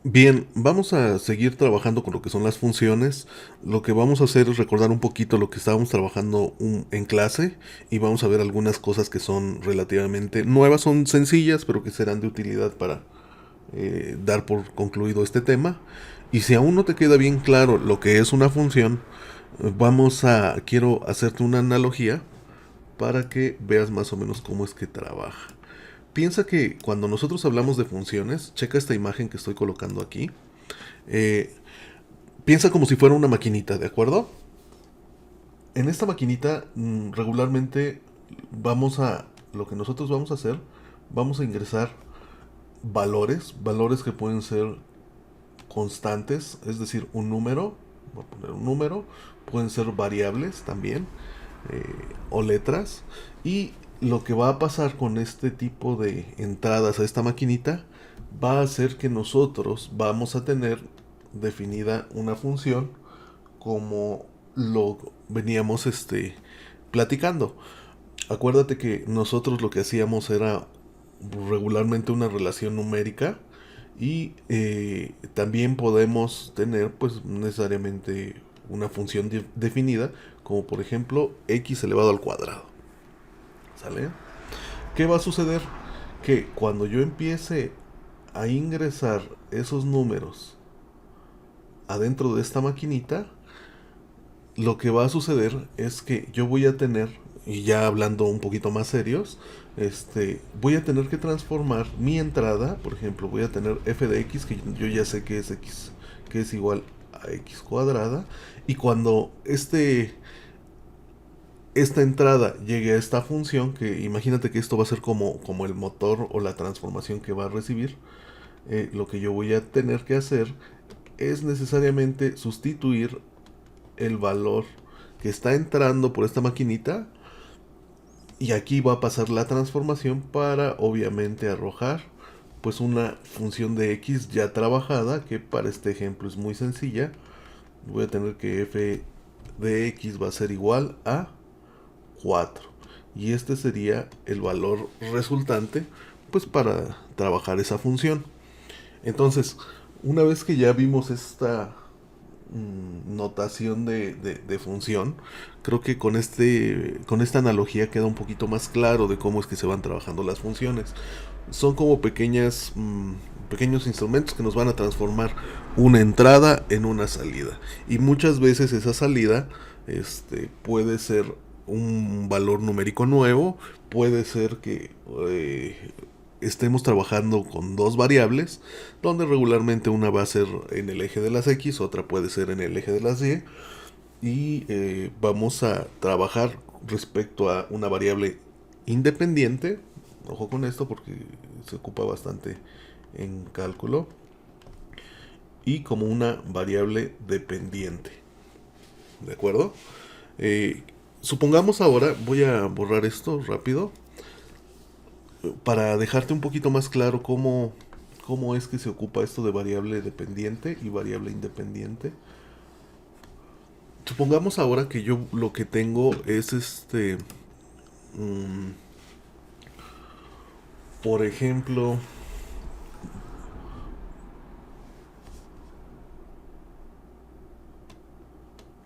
Bien, vamos a seguir trabajando con lo que son las funciones. Lo que vamos a hacer es recordar un poquito lo que estábamos trabajando en clase y vamos a ver algunas cosas que son relativamente nuevas, son sencillas, pero que serán de utilidad para dar por concluido este tema. Y si aún no te queda bien claro lo que es una función, quiero hacerte una analogía para que veas más o menos cómo es que trabaja. Piensa que cuando nosotros hablamos de funciones, checa esta imagen que estoy colocando aquí. Eh, Piensa como si fuera una maquinita, ¿de acuerdo? En esta maquinita regularmente lo que nosotros vamos a hacer, vamos a ingresar valores que pueden ser constantes, es decir, un número, voy a poner un número, pueden ser variables también, eh, o letras, y lo que va a pasar con este tipo de entradas a esta maquinita va a ser que nosotros vamos a tener definida una función como lo veníamos platicando. Acuérdate que nosotros lo que hacíamos era regularmente una relación numérica y también podemos tener pues necesariamente una función definida como por ejemplo x elevado al cuadrado. ¿Sale? ¿Qué va a suceder? Que cuando yo empiece a ingresar esos números adentro de esta maquinita, lo que va a suceder es que yo voy a tener, y ya hablando un poquito más serios, voy a tener que transformar mi entrada, por ejemplo, voy a tener f de x, que yo ya sé que es x, que es igual a x cuadrada, y cuando esta entrada llegue a esta función, que imagínate que esto va a ser como el motor o la transformación que va a recibir, lo que yo voy a tener que hacer es necesariamente sustituir el valor que está entrando por esta maquinita y aquí va a pasar la transformación para obviamente arrojar pues una función de x ya trabajada que para este ejemplo es muy sencilla. Voy a tener que f de x va a ser igual a 4 y este sería el valor resultante pues para trabajar esa función. Entonces, una vez que ya vimos esta notación de función, creo que con esta analogía queda un poquito más claro de cómo es que se van trabajando las funciones. Son como pequeños instrumentos que nos van a transformar una entrada en una salida. Y muchas veces esa salida puede ser un valor numérico nuevo, puede ser que estemos trabajando con dos variables, donde regularmente una va a ser en el eje de las X, otra puede ser en el eje de las Y, y vamos a trabajar respecto a una variable independiente, ojo con esto porque se ocupa bastante en cálculo, y como una variable dependiente, ¿de acuerdo? Eh, Supongamos ahora, voy a borrar esto rápido, para dejarte un poquito más claro cómo es que se ocupa esto de variable dependiente y variable independiente. Supongamos ahora que yo lo que tengo es mm, por ejemplo,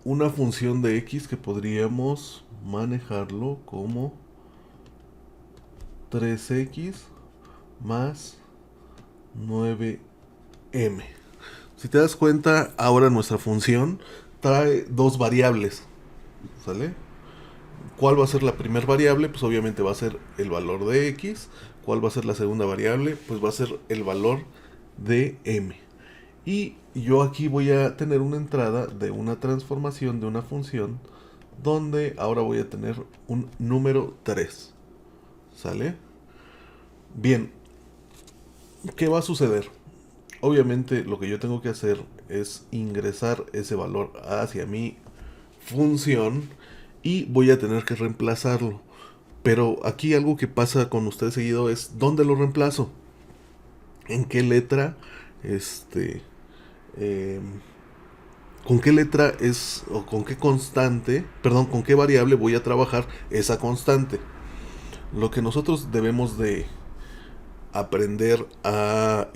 una función de x que podríamos manejarlo como 3x más 9m. Si te das cuenta, ahora nuestra función trae dos variables, ¿sale? ¿Cuál va a ser la primera variable? Pues obviamente va a ser el valor de x. ¿Cuál va a ser la segunda variable? Pues va a ser el valor de m. Y yo aquí voy a tener una entrada de una transformación de una función donde ahora voy a tener un número 3. ¿Sale? Bien, ¿qué va a suceder? Obviamente lo que yo tengo que hacer es ingresar ese valor hacia mi función y voy a tener que reemplazarlo. Pero aquí algo que pasa con usted seguido es ¿dónde lo reemplazo? ¿En qué letra? Este. eh, ¿Con qué letra es o con qué constante, perdón, con qué variable voy a trabajar esa constante? Lo que nosotros debemos de aprender a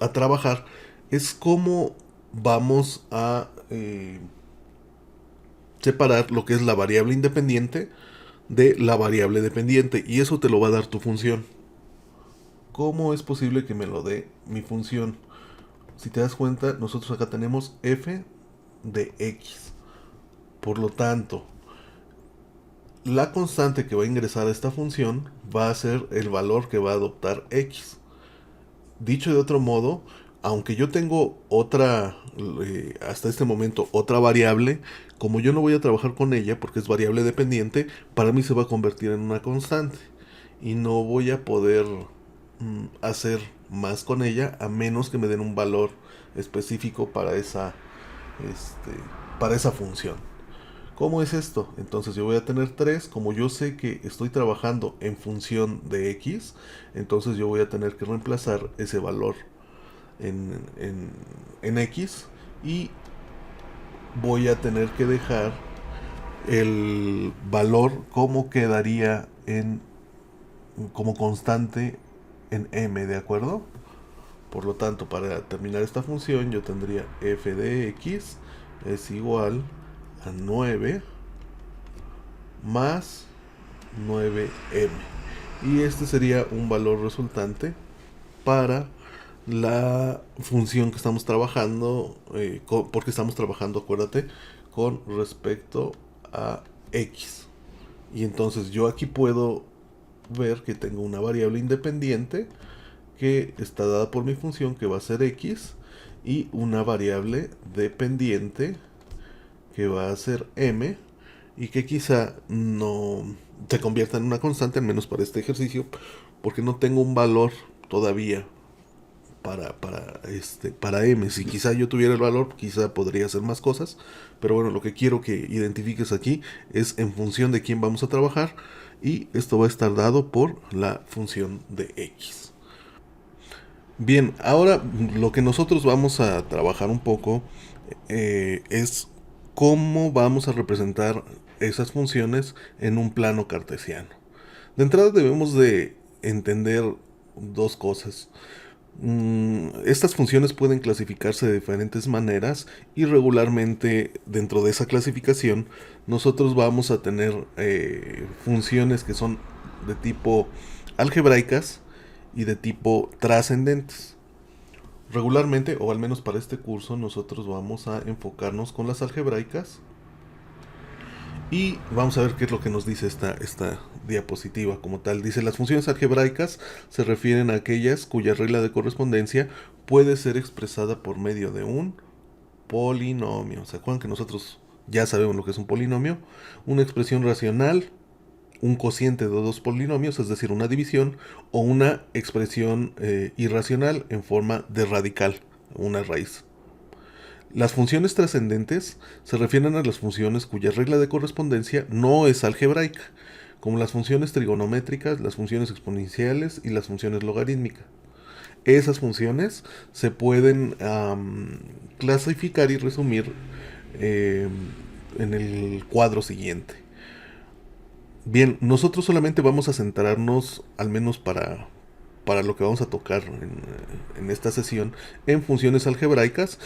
a trabajar es cómo vamos a separar lo que es la variable independiente de la variable dependiente, y eso te lo va a dar tu función. ¿Cómo es posible que me lo dé mi función? Si te das cuenta, nosotros acá tenemos f de x. Por lo tanto, la constante que va a ingresar a esta función va a ser el valor que va a adoptar x. Dicho de otro modo, aunque yo tengo otra, hasta este momento, otra variable, como yo no voy a trabajar con ella porque es variable dependiente, para mí se va a convertir en una constante. Y no voy a poder hacer más con ella a menos que me den un valor específico este, para esa función. ¿Cómo es esto? Entonces yo voy a tener 3. Como yo sé que estoy trabajando en función de x, entonces yo voy a tener que reemplazar ese valor en x, y voy a tener que dejar el valor como quedaría como constante en m, ¿de acuerdo? Por lo tanto, para terminar esta función yo tendría f de x es igual a 9 más 9m. Y este sería un valor resultante para la función que estamos trabajando, porque estamos trabajando, acuérdate, con respecto a x. Y entonces yo aquí puedo ver que tengo una variable independiente que está dada por mi función, que va a ser x, y una variable dependiente que va a ser m, y que quizá no se convierta en una constante, al menos para este ejercicio, porque no tengo un valor todavía para m. Si quizá yo tuviera el valor, quizá podría hacer más cosas, pero bueno, lo que quiero que identifiques aquí es en función de quién vamos a trabajar, y esto va a estar dado por la función de x. Bien, ahora lo que nosotros vamos a trabajar un poco es cómo vamos a representar esas funciones en un plano cartesiano. De entrada debemos de entender dos cosas. Estas funciones pueden clasificarse de diferentes maneras, y regularmente dentro de esa clasificación nosotros vamos a tener funciones que son de tipo algebraicas y de tipo trascendentes. Regularmente, o al menos para este curso, nosotros vamos a enfocarnos con las algebraicas, y vamos a ver qué es lo que nos dice esta diapositiva como tal. Dice: las funciones algebraicas se refieren a aquellas cuya regla de correspondencia puede ser expresada por medio de un polinomio. ¿Se acuerdan que nosotros ya sabemos lo que es un polinomio? Una expresión racional, un cociente de dos polinomios, es decir, una división, o una expresión irracional en forma de radical, una raíz. Las funciones trascendentes se refieren a las funciones cuya regla de correspondencia no es algebraica, como las funciones trigonométricas, las funciones exponenciales y las funciones logarítmicas. Esas funciones se pueden clasificar y resumir eh, en el cuadro siguiente. Bien, nosotros solamente vamos a centrarnos, al menos para lo que vamos a tocar en esta sesión, en funciones algebraicas,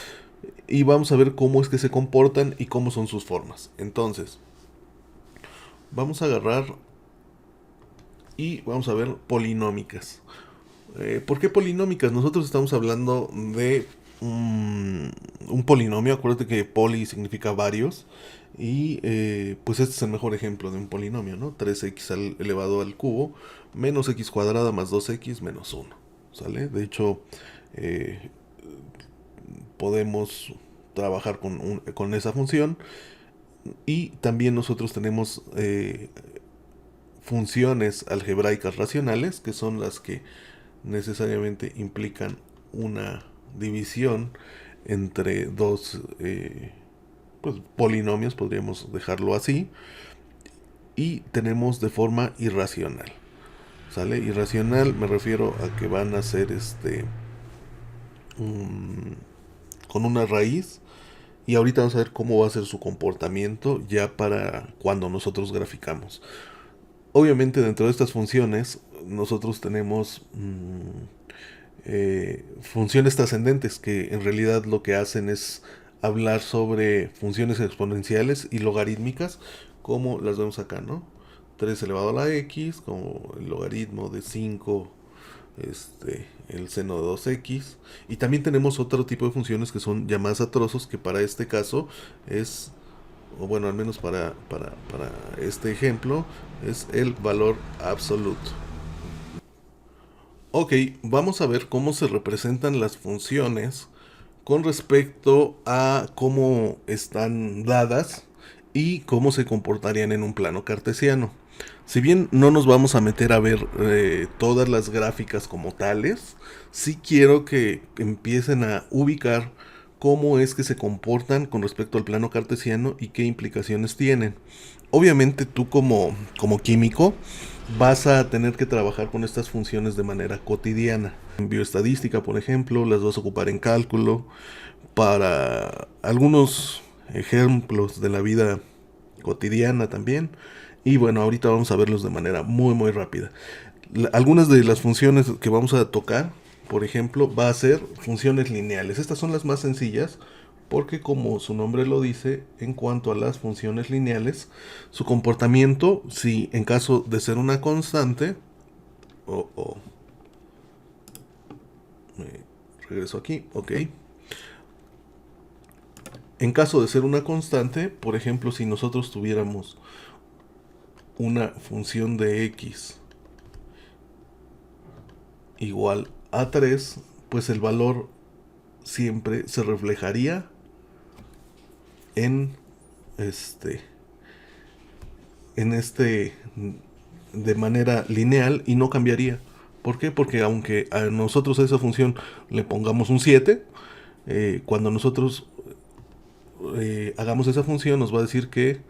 y vamos a ver cómo es que se comportan y cómo son sus formas. Entonces, vamos a agarrar y vamos a ver polinómicas. ¿Por qué polinómicas? Nosotros estamos hablando de un polinomio. Acuérdate que poli significa varios. Y pues este es el mejor ejemplo de un polinomio, ¿no? 3x elevado al cubo menos x cuadrada más 2x menos 1. ¿Sale? De hecho, eh, podemos trabajar con esa función. Y también nosotros tenemos funciones algebraicas racionales, que son las que necesariamente implican una división entre dos pues, polinomios, podríamos dejarlo así, y tenemos de forma irracional. ¿Sale? Irracional me refiero a que van a ser con una raíz, y ahorita vamos a ver cómo va a ser su comportamiento ya para cuando nosotros graficamos. Obviamente dentro de estas funciones nosotros tenemos funciones trascendentes, que en realidad lo que hacen es hablar sobre funciones exponenciales y logarítmicas, como las vemos acá, ¿no? 3 elevado a la x, como el logaritmo de 5, el seno de 2x. Y también tenemos otro tipo de funciones que son llamadas a trozos, que para este caso es, o bueno, al menos para este ejemplo, es el valor absoluto. Ok, vamos a ver cómo se representan las funciones con respecto a cómo están dadas y cómo se comportarían en un plano cartesiano. Si bien no nos vamos a meter a ver todas las gráficas como tales, sí quiero que empiecen a ubicar cómo es que se comportan con respecto al plano cartesiano y qué implicaciones tienen. Obviamente tú como químico vas a tener que trabajar con estas funciones de manera cotidiana. En bioestadística, por ejemplo, las vas a ocupar en cálculo, para algunos ejemplos de la vida cotidiana también. Y bueno, ahorita vamos a verlos de manera muy rápida. Algunas de las funciones que vamos a tocar, por ejemplo, va a ser funciones lineales. Estas son las más sencillas porque, como su nombre lo dice, en cuanto a las funciones lineales, su comportamiento, si en caso de ser una constante, o regreso aquí, ok. En caso de ser una constante, por ejemplo, si nosotros tuviéramos una función de x igual a 3, pues el valor siempre se reflejaría en este en este de manera lineal y no cambiaría. ¿Por qué? Porque aunque a nosotros a esa función le pongamos un 7, cuando nosotros hagamos esa función nos va a decir que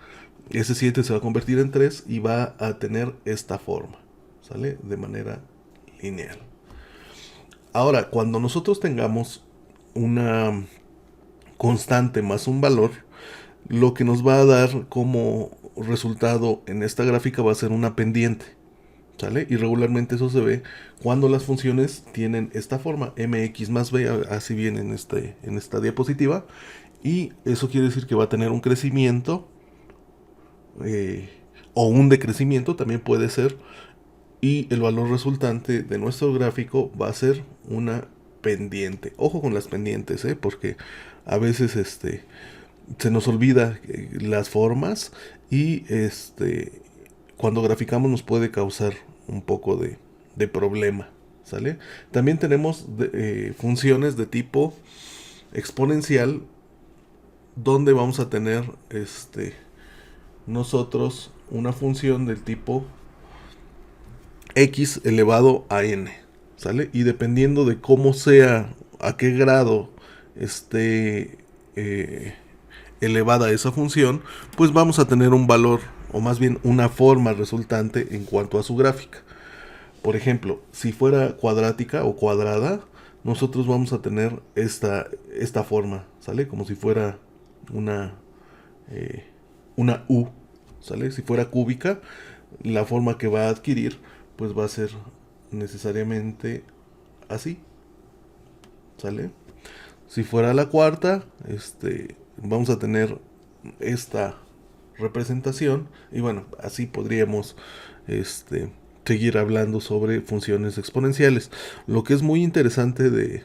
ese 7 se va a convertir en 3 y va a tener esta forma, ¿sale? De manera lineal. Ahora, cuando nosotros tengamos una constante más un valor, lo que nos va a dar como resultado en esta gráfica va a ser una pendiente, ¿sale? Y regularmente eso se ve cuando las funciones tienen esta forma, mx más b, así viene en esta diapositiva, y eso quiere decir que va a tener un crecimiento eh, o un decrecimiento, también puede ser, y el valor resultante de nuestro gráfico va a ser una pendiente. Ojo con las pendientes, porque a veces se nos olvida las formas y cuando graficamos nos puede causar un poco de problema, ¿sale? También tenemos funciones de tipo exponencial, donde vamos a tener nosotros una función del tipo x elevado a n, ¿sale? Y dependiendo de cómo sea, a qué grado esté elevada esa función, pues vamos a tener un valor, o más bien una forma resultante en cuanto a su gráfica. Por ejemplo, si fuera cuadrática o cuadrada, nosotros vamos a tener esta forma, ¿sale? Como si fuera una, una U, ¿sale? Si fuera cúbica, la forma que va a adquirir pues va a ser necesariamente así, ¿sale? Si fuera la cuarta, vamos a tener esta representación y bueno, así podríamos seguir hablando sobre funciones exponenciales. Lo que es muy interesante de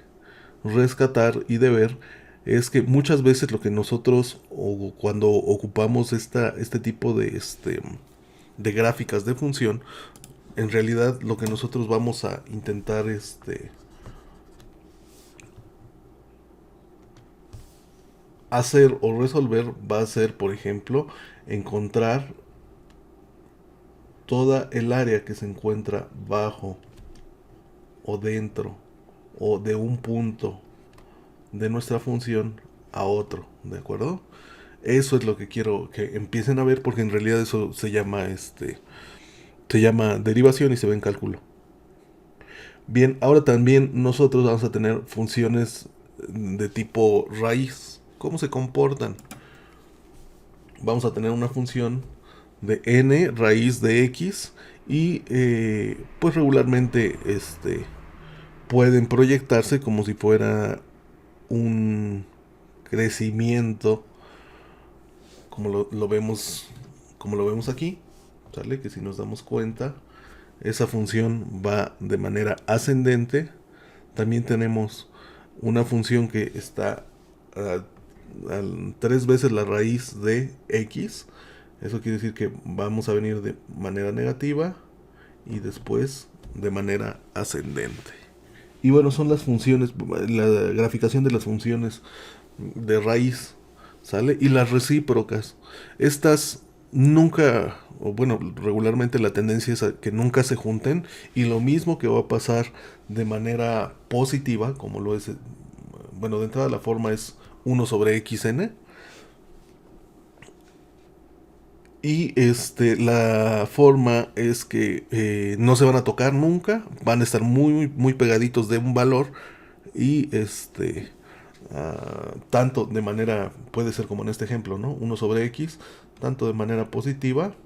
rescatar y de ver es que muchas veces lo que nosotros, o cuando ocupamos este tipo de gráficas de función, en realidad lo que nosotros vamos a intentar hacer o resolver va a ser, por ejemplo, encontrar toda el área que se encuentra bajo o dentro o de un punto de nuestra función a otro, ¿de acuerdo? Eso es lo que quiero que empiecen a ver, porque en realidad eso se llama derivación y se ve en cálculo. Bien, ahora también nosotros vamos a tener funciones de tipo raíz. ¿Cómo se comportan? Vamos a tener una función de n raíz de x y pues regularmente pueden proyectarse como si fuera un crecimiento, como lo vemos, como lo vemos aquí, ¿sale? Que si nos damos cuenta, esa función va de manera ascendente. También tenemos una función que está a 3 veces la raíz de x. Eso quiere decir que vamos a venir de manera negativa y después de manera ascendente. Y bueno, son las funciones, la graficación de las funciones de raíz, ¿sale? Y las recíprocas. Estas nunca, o bueno, regularmente la tendencia es a que nunca se junten. Y lo mismo que va a pasar de manera positiva, como lo es, bueno, de entrada la forma es 1/xn. Y la forma es que no se van a tocar nunca, van a estar muy, muy pegaditos de un valor. Y tanto de manera, puede ser como en este ejemplo, ¿no? 1/x, tanto de manera positiva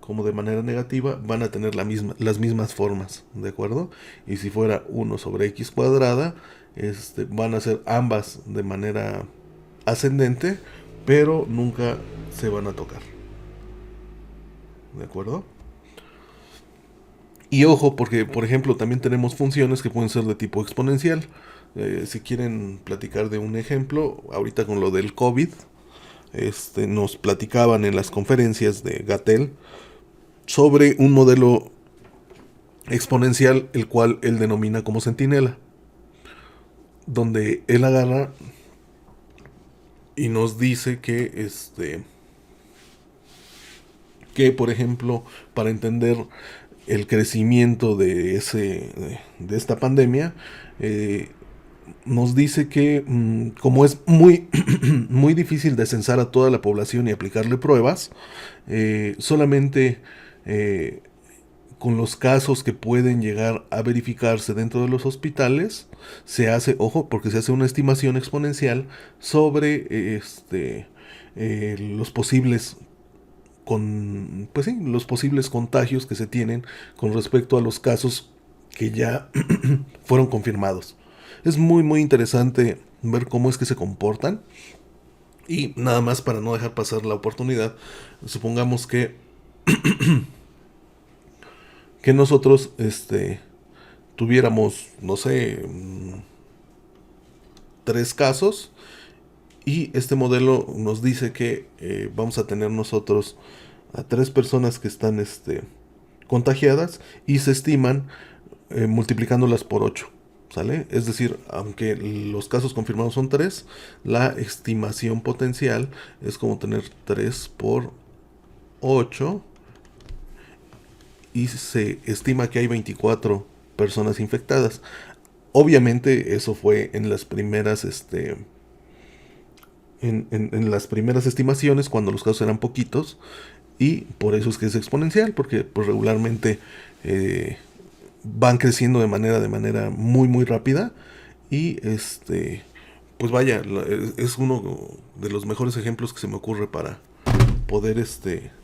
como de manera negativa, van a tener las mismas formas, ¿de acuerdo? Y si fuera 1/x cuadrada, van a ser ambas de manera ascendente, pero nunca se van a tocar, ¿de acuerdo? Y ojo, porque por ejemplo también tenemos funciones que pueden ser de tipo exponencial. Si quieren platicar de un ejemplo, ahorita con lo del COVID, nos platicaban en las conferencias de Gatel sobre un modelo exponencial, el cual él denomina como centinela, donde él agarra y nos dice que por ejemplo, para entender el crecimiento de esta pandemia, nos dice que como es muy muy difícil de censar a toda la población y aplicarle pruebas, solamente con los casos que pueden llegar a verificarse dentro de los hospitales se hace, ojo, porque se hace una estimación exponencial sobre los posibles pues sí, los posibles contagios que se tienen con respecto a los casos que ya fueron confirmados. Es muy muy interesante ver cómo es que se comportan. Y nada más para no dejar pasar la oportunidad, supongamos que nosotros tuviéramos, no sé, 3 casos, y este modelo nos dice que vamos a tener nosotros a 3 personas que están contagiadas, y se estiman multiplicándolas por 8, ¿sale? Es decir, aunque los casos confirmados son 3, la estimación potencial es como tener 3 por 8, y se estima que hay 24 personas infectadas. Obviamente eso fue en las primeras en las primeras estimaciones, cuando los casos eran poquitos, y por eso es que es exponencial, porque pues regularmente van creciendo de manera muy muy rápida. Y pues vaya, es uno de los mejores ejemplos que se me ocurre para poder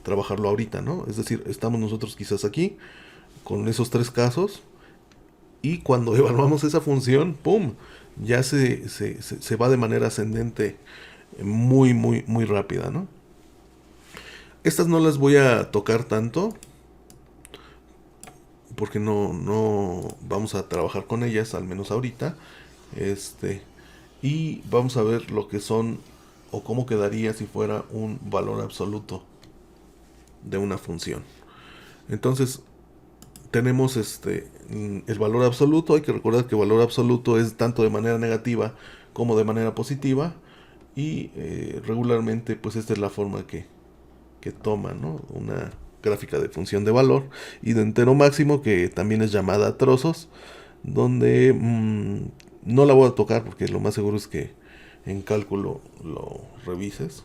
trabajarlo ahorita, ¿no? Es decir, estamos nosotros quizás aquí con esos 3 casos, y cuando evaluamos esa función, ¡pum!, ya se va de manera ascendente muy, muy, muy rápida, ¿no? Estas no las voy a tocar tanto porque no vamos a trabajar con ellas, al menos ahorita. Y vamos a ver lo que son, o cómo quedaría si fuera un valor absoluto de una función. Entonces, tenemos el valor absoluto. Hay que recordar que el valor absoluto es tanto de manera negativa como de manera positiva. Y regularmente pues esta es la forma que toma, ¿no? Una gráfica de función de valor y de entero máximo, que también es llamada a trozos, donde no la voy a tocar porque lo más seguro es que en cálculo lo revises,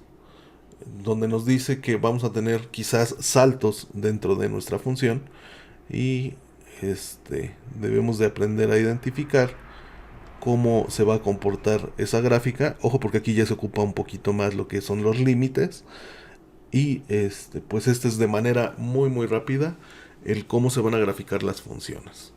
donde nos dice que vamos a tener quizás saltos dentro de nuestra función, y debemos de aprender a identificar cómo se va a comportar esa gráfica. Ojo, porque aquí ya se ocupa un poquito más lo que son los límites. Y pues es de manera muy muy rápida el cómo se van a graficar las funciones.